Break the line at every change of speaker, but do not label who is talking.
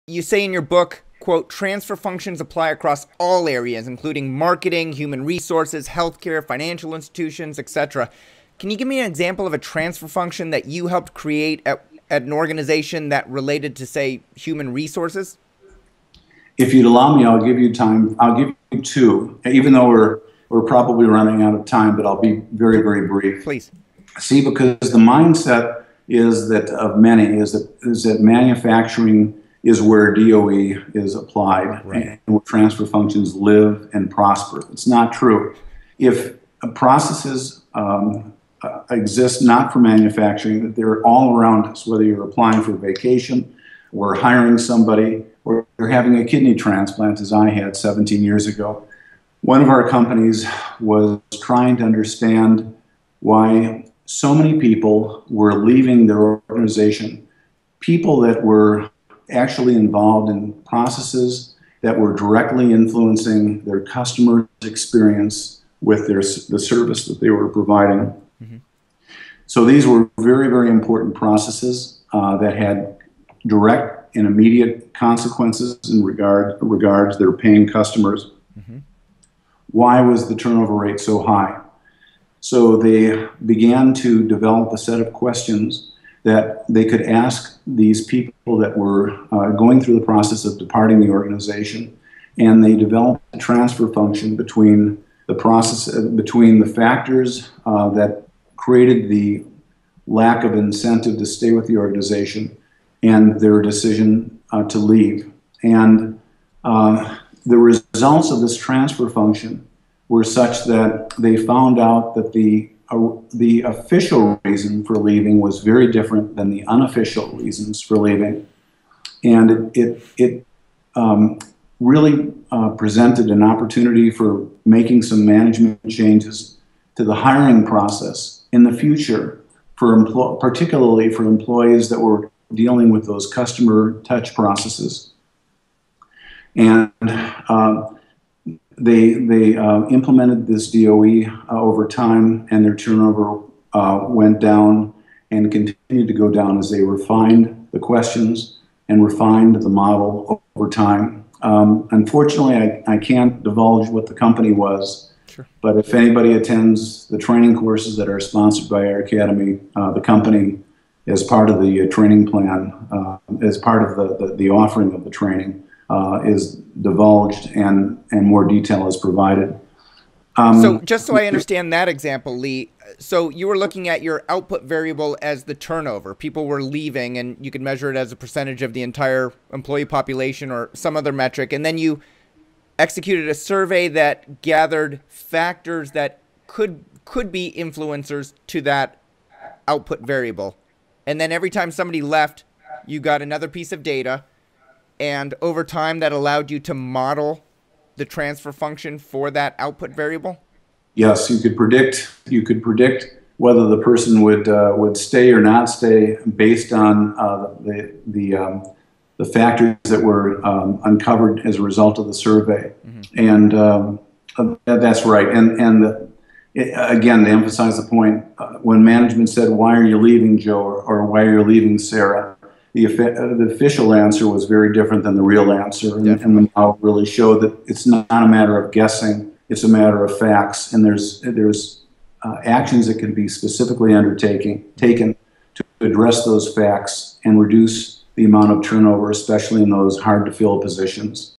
You say in your book, quote, transfer functions apply across all areas, including marketing, human resources, healthcare, financial institutions, etc. Can you give me an example of a transfer function that you helped create at an organization that related to, say, human resources?
If you'd allow me, I'll give you time. I'll give you two, even though we're probably running out of time, but I'll be very, very brief.
Please.
See, because the mindset is that of many is that manufacturing is where DOE is applied,
right,
and where transfer functions live and prosper. It's not true. If processes exist not for manufacturing, that they're all around us, whether you're applying for vacation or hiring somebody or you're having a kidney transplant, as I had 17 years ago. One of our companies was trying to understand why so many people were leaving their organization, people that were actually involved in processes that were directly influencing their customers' experience with the service that they were providing.
Mm-hmm.
So these were very, very important processes that had direct and immediate consequences in regards their paying customers.
Mm-hmm.
Why was the turnover rate so high? So they began to develop a set of questions that they could ask these people that were going through the process of departing the organization, and they developed a transfer function between between the factors that created the lack of incentive to stay with the organization and their decision to leave. And the results of this transfer function were such that they found out that the official reason for leaving was very different than the unofficial reasons for leaving. And it really presented an opportunity for making some management changes to the hiring process in the future, particularly for employees that were dealing with those customer touch processes. And they implemented this DOE over time, and their turnover went down and continued to go down as they refined the questions and refined the model over time. Unfortunately, I can't divulge what the company was,
sure,
but if anybody attends the training courses that are sponsored by our academy, the company, as part of the training plan, as part of the offering of the training, is divulged and more detail is provided.
So just so I understand that example, Lee, so you were looking at your output variable as the turnover. People were leaving, and you could measure it as a percentage of the entire employee population or some other metric. And then you executed a survey that gathered factors that could be influencers to that output variable. And then every time somebody left, you got another piece of data. And over time, that allowed you to model the transfer function for that output variable?
Yes, you could predict whether the person would stay or not stay based on the factors that were uncovered as a result of the survey. Mm-hmm. And that's right. Again, to emphasize the point, when management said, "Why are you leaving, Joe?" or "Why are you leaving, Sarah?" The official answer was very different than the real answer, and the model really showed that it's not a matter of guessing; it's a matter of facts. And there's actions that can be specifically taken to address those facts and reduce the amount of turnover, especially in those hard to fill positions.